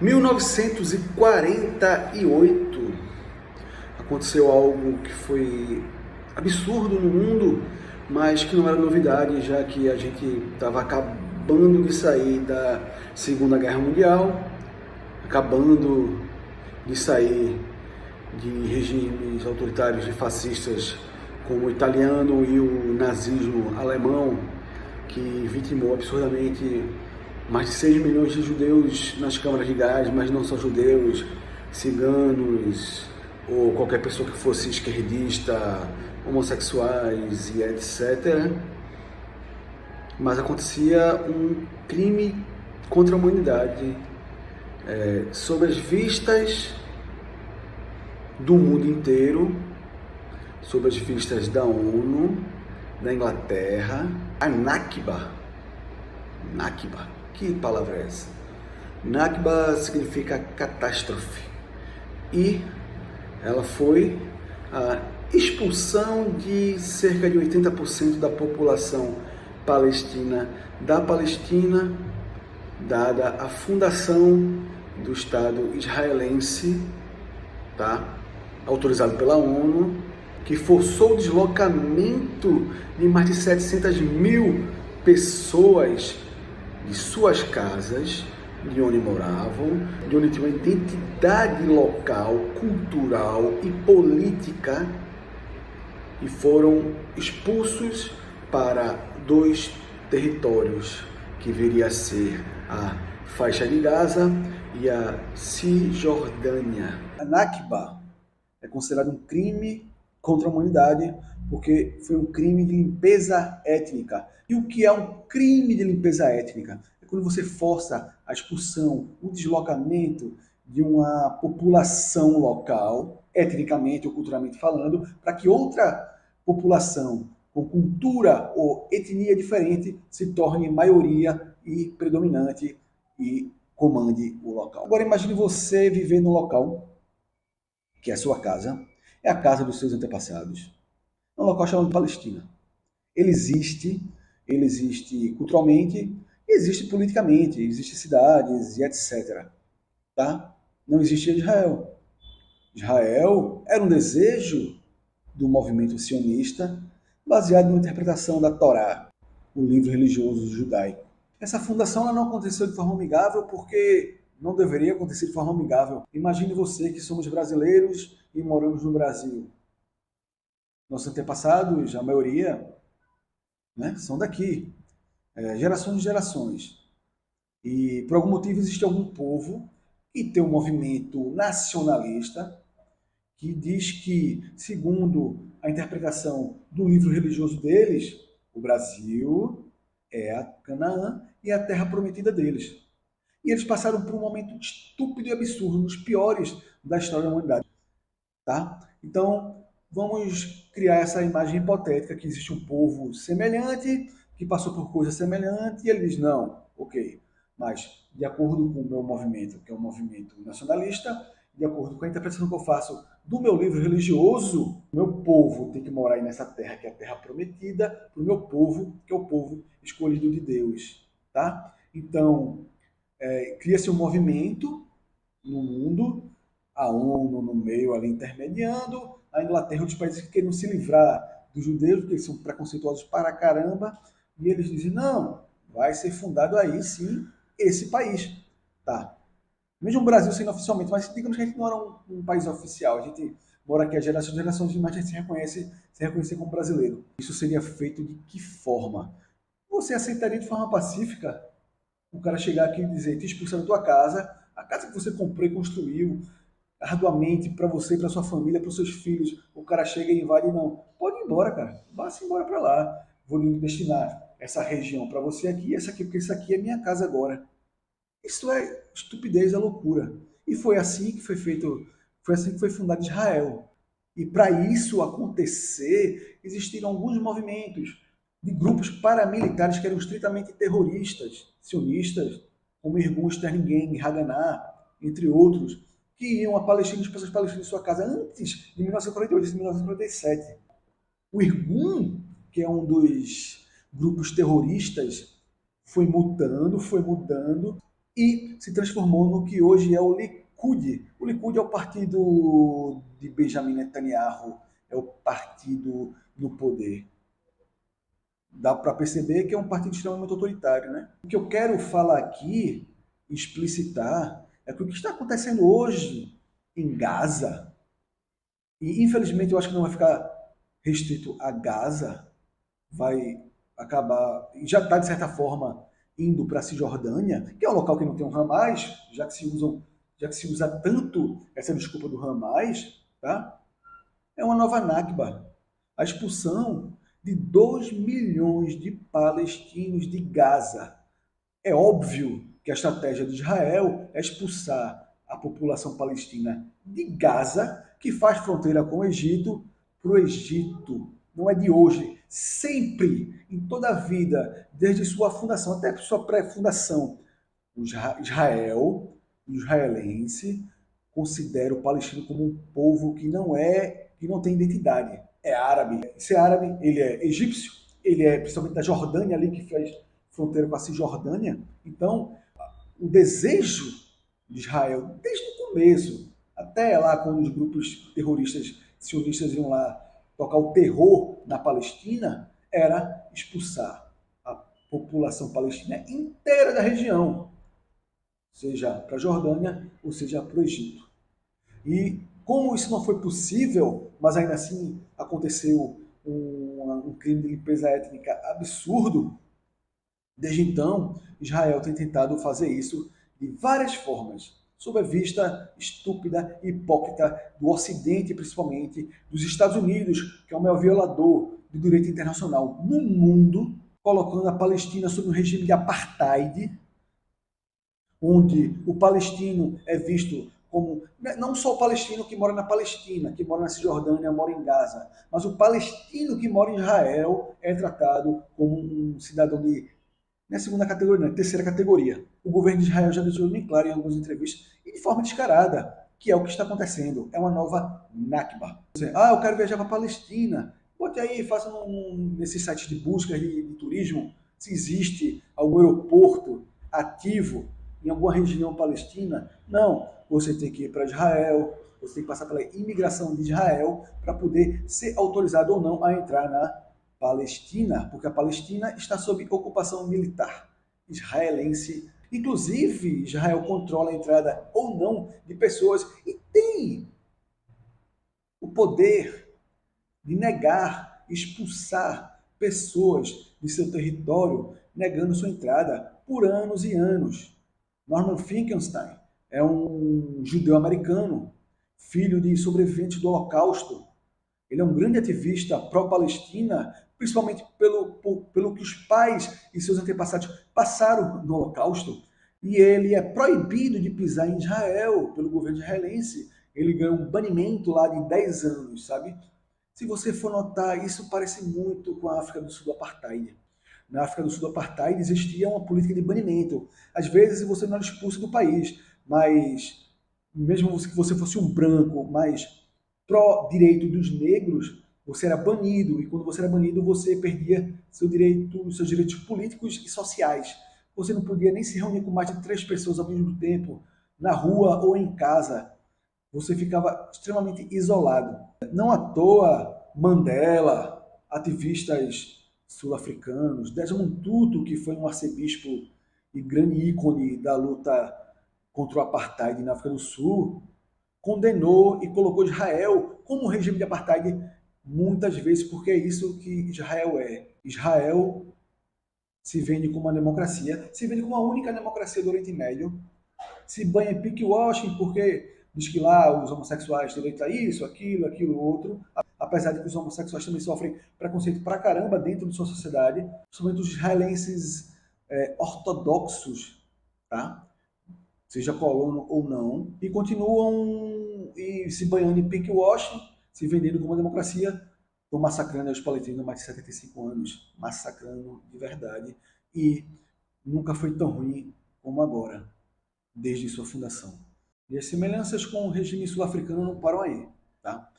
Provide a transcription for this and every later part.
1948 aconteceu algo que foi absurdo no mundo, mas que não era novidade, já que a gente estava acabando de sair da Segunda Guerra Mundial, acabando de sair de regimes autoritários e fascistas como o italiano e o nazismo alemão, que vitimou absurdamente mais de 6 milhões de judeus nas câmaras de gás, mas não só judeus, ciganos ou qualquer pessoa que fosse esquerdista, homossexuais e etc. Mas acontecia um crime contra a humanidade sob as vistas do mundo inteiro, sob as vistas da ONU, da Inglaterra, a Nakba. Nakba, que palavra é essa? Nakba significa catástrofe e ela foi a expulsão de cerca de 80% da população palestina da Palestina, dada a fundação do Estado israelense, tá? Autorizado pela ONU, que forçou o deslocamento de mais de 700 mil pessoas de suas casas, de onde moravam, de onde tinham uma identidade local, cultural e política, e foram expulsos para dois territórios, que viria a ser a faixa de Gaza e a Cisjordânia. A Nakba é considerado um crime contra a humanidade, porque foi um crime de limpeza étnica. E o que é um crime de limpeza étnica? É quando você força a expulsão, o deslocamento de uma população local, etnicamente ou culturalmente falando, para que outra população com cultura ou etnia diferente se torne maioria e predominante e comande o local. Agora imagine você viver num local que é a sua casa, é a casa dos seus antepassados. É um local chamado Palestina. Ele existe culturalmente, existe politicamente, existe cidades e etc. Tá? Não existia Israel. Israel era um desejo do movimento sionista baseado na interpretação da Torá, o livro religioso judaico. Essa fundação ela não aconteceu de forma amigável porque não deveria acontecer de forma amigável. Imagine você que somos brasileiros e moramos no Brasil. Nossos antepassados, a maioria, né, são daqui, gerações e gerações. E por algum motivo existe algum povo que tem um movimento nacionalista que diz que, segundo a interpretação do livro religioso deles, o Brasil é a Canaã e a terra prometida deles. E eles passaram por um momento estúpido e absurdo, um dos piores da história da humanidade. Tá? Então, vamos criar essa imagem hipotética que existe um povo semelhante, que passou por coisa semelhante, e ele diz, não, ok, mas de acordo com o meu movimento, que é um movimento nacionalista, de acordo com a interpretação que eu faço do meu livro religioso, meu povo tem que morar aí nessa terra, que é a terra prometida, para o meu povo, que é o povo escolhido de Deus. Tá? Então, cria-se um movimento no mundo, a ONU no meio ali intermediando, a Inglaterra e outros países que queriam se livrar dos judeus, porque eles são preconceituosos para caramba, e eles dizem, não, vai ser fundado aí sim esse país. Tá. Mesmo o Brasil sendo oficialmente, mas digamos que a gente não era um país oficial, a gente mora aqui há gerações, mas a gente se reconhecer como brasileiro. Isso seria feito de que forma? Você aceitaria de forma pacífica o cara chegar aqui e dizer, te expulsar da tua casa, a casa que você comprou e construiu arduamente para você, para sua família, para os seus filhos, o cara chega e invade, não. Pode ir embora, cara. Vá-se embora para lá. Vou lhe destinar essa região para você aqui, essa aqui, porque isso aqui é minha casa agora. Isso é estupidez, é loucura. E foi assim que foi feito, foi assim que foi fundado Israel. E para isso acontecer, existiram alguns movimentos de grupos paramilitares que eram estritamente terroristas, sionistas, como Irgun, Stern Gang, Haganah, entre outros, que iam a Palestina, as pessoas palestinas em sua casa antes de 1948, de 1947. O Irgun, que é um dos grupos terroristas, foi mudando, e se transformou no que hoje é o Likud. O Likud é o partido de Benjamin Netanyahu, é o partido no poder. Dá para perceber que é um partido extremamente autoritário, né? O que eu quero falar aqui, explicitar, é que o que está acontecendo hoje em Gaza, e infelizmente eu acho que não vai ficar restrito a Gaza, vai acabar, já está de certa forma indo para a Cisjordânia, que é um local que não tem um Hamas, já que se usa tanto essa desculpa do Hamas, tá? É uma nova Nakba, a expulsão de 2 milhões de palestinos de Gaza. É óbvio que a estratégia de Israel é expulsar a população palestina de Gaza, que faz fronteira com o Egito, para o Egito. Não é de hoje. Sempre, em toda a vida, desde sua fundação, até sua pré-fundação, Israel, o israelense, considera o palestino como um povo que não tem identidade. É árabe. Se é árabe, ele é egípcio, ele é principalmente da Jordânia ali, que faz fronteira com a Cisjordânia. Então, o desejo de Israel, desde o começo, até lá quando os grupos terroristas sionistas iam lá tocar o terror na Palestina, era expulsar a população palestina inteira da região, seja para a Jordânia ou seja para o Egito. E como isso não foi possível, mas ainda assim aconteceu um crime de limpeza étnica absurdo, desde então Israel tem tentado fazer isso de várias formas, sob a vista estúpida e hipócrita do Ocidente, principalmente dos Estados Unidos, que é o maior violador do direito internacional no mundo, colocando a Palestina sob um regime de apartheid, onde o palestino é visto como, não só o palestino que mora na Palestina, que mora na Cisjordânia, mora em Gaza, mas o palestino que mora em Israel é tratado como um cidadão de, não é segunda categoria, não é terceira categoria. O governo de Israel já deixou bem claro em algumas entrevistas, e de forma descarada, que é o que está acontecendo. É uma nova Nakba. Eu quero viajar para a Palestina. Bote aí, faça nesses sites de busca de turismo, se existe algum aeroporto ativo em alguma região palestina. Não, você tem que ir para Israel, você tem que passar pela imigração de Israel para poder ser autorizado ou não a entrar na Palestina, porque a Palestina está sob ocupação militar israelense. Inclusive, Israel controla a entrada ou não de pessoas e tem o poder de negar, expulsar pessoas de seu território, negando sua entrada por anos e anos. Norman Finkelstein é um judeu americano, filho de sobreviventes do Holocausto. Ele é um grande ativista pró-Palestina, principalmente pelo que os pais e seus antepassados passaram no Holocausto. E ele é proibido de pisar em Israel pelo governo israelense. Ele ganhou um banimento lá de 10 anos, sabe? Se você for notar, isso parece muito com a África do Sul do Apartheid. Na África do Sul do Apartheid existia uma política de banimento. Às vezes você não era expulso do país, mas mesmo que você fosse um branco, mas pró-direito dos negros, você era banido. E quando você era banido, você perdia seus direitos políticos e sociais. Você não podia nem se reunir com mais de 3 pessoas ao mesmo tempo, na rua ou em casa. Você ficava extremamente isolado. Não à toa, Mandela, ativistas sul-africanos, Desmond Tutu, que foi um arcebispo e grande ícone da luta contra o apartheid na África do Sul, condenou e colocou Israel como um regime de apartheid muitas vezes, porque é isso que Israel é. Israel se vende como uma democracia, se vende como a única democracia do Oriente Médio, se banha em pickwashing porque diz que lá os homossexuais têm direito a isso, aquilo, outro, apesar de que os homossexuais também sofrem preconceito pra caramba dentro de sua sociedade, principalmente os israelenses ortodoxos, tá? Seja colono ou não, e continuam se banhando em pickwashing, se vendendo como uma democracia, estão massacrando os palestinos há mais de 75 anos, massacrando de verdade, e nunca foi tão ruim como agora, desde sua fundação. E as semelhanças com o regime sul-africano não param aí, tá?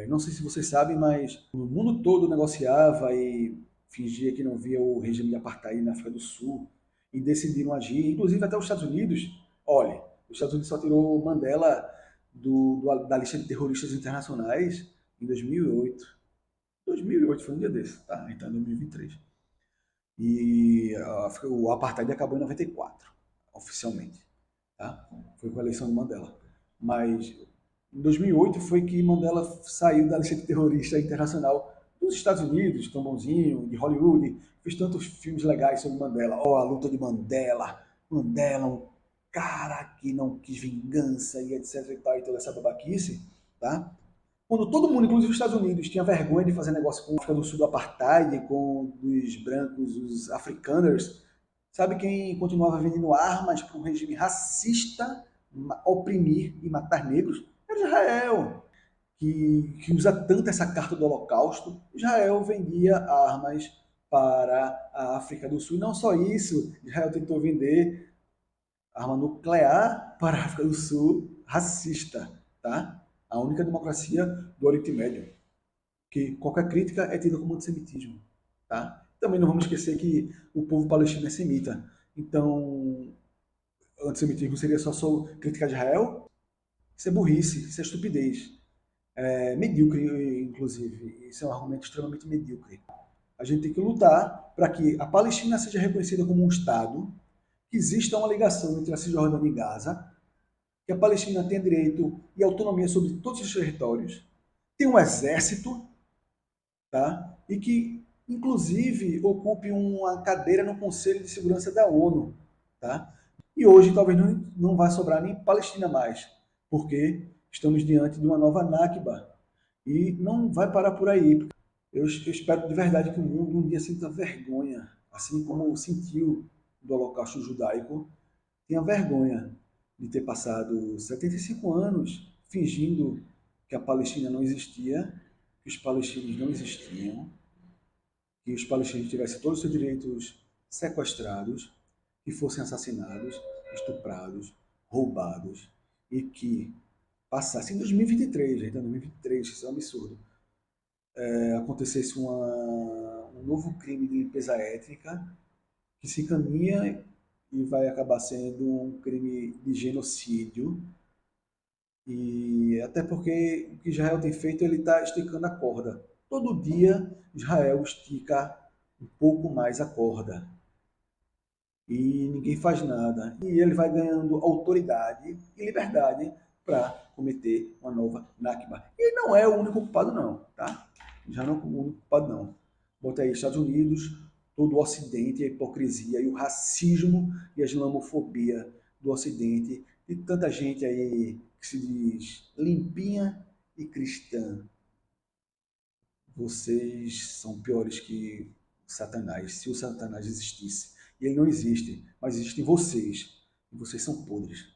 Não sei se vocês sabem, mas o mundo todo negociava e fingia que não via o regime de apartheid na África do Sul. e decidiram agir, inclusive até os Estados Unidos. Olha, os Estados Unidos só tirou Mandela da lista de terroristas internacionais em 2008. 2008 foi um dia desse, tá? Então, em 2023. O apartheid acabou em 94, oficialmente, tá? Foi com a eleição de Mandela. Mas em 2008 foi que Mandela saiu da lista de terrorista internacional dos Estados Unidos, tão bonzinho, de Hollywood, fez tantos filmes legais sobre Mandela. Ó, a luta de Mandela, Mandela, um cara que não quis vingança e etc e tal, e toda essa babaquice, tá? Quando todo mundo, inclusive os Estados Unidos, tinha vergonha de fazer negócio com a África do Sul do apartheid, com os brancos, os afrikaners, sabe quem continuava vendendo armas para um regime racista, oprimir e matar negros? Era Israel, que usa tanto essa carta do Holocausto. Israel vendia armas para a África do Sul. E não só isso, Israel tentou vender arma nuclear para a África do Sul, racista, tá? A única democracia do Oriente Médio, que qualquer crítica é tida como antissemitismo, tá? Também não vamos esquecer que o povo palestino é semita. Então, antissemitismo seria só crítica de Israel? Isso é burrice, isso é estupidez. É medíocre, inclusive. Isso é um argumento extremamente medíocre. A gente tem que lutar para que a Palestina seja reconhecida como um Estado, que exista uma ligação entre a Cisjordânia e Gaza, que a Palestina tenha direito e autonomia sobre todos os territórios, tem um exército, tá? E que, inclusive, ocupe uma cadeira no Conselho de Segurança da ONU. Tá? E hoje talvez não vai sobrar nem Palestina mais, porque estamos diante de uma nova Nakba. E não vai parar por aí. Eu espero de verdade que o mundo um dia sinta vergonha, assim como sentiu do Holocausto Judaico, tenha vergonha de ter passado 75 anos fingindo que a Palestina não existia, que os palestinos não existiam, que os palestinos tivessem todos os seus direitos sequestrados, que fossem assassinados, estuprados, roubados, e que passasse em 2023, gente, em 2023, isso é um absurdo, acontecesse um novo crime de limpeza étnica que se encaminha e vai acabar sendo um crime de genocídio. E até porque o que Israel tem feito, ele está esticando a corda. Todo dia Israel estica um pouco mais a corda. E ninguém faz nada. E ele vai ganhando autoridade e liberdade para cometer uma nova Nakba. E ele não é o único culpado, não, tá? Já não é o único culpado, não. Bota aí Estados Unidos, todo o Ocidente, a hipocrisia e o racismo e a islamofobia do Ocidente, e tanta gente aí que se diz limpinha e cristã. Vocês são piores que Satanás, se o Satanás existisse. E ele não existe, mas existem vocês. E vocês são podres.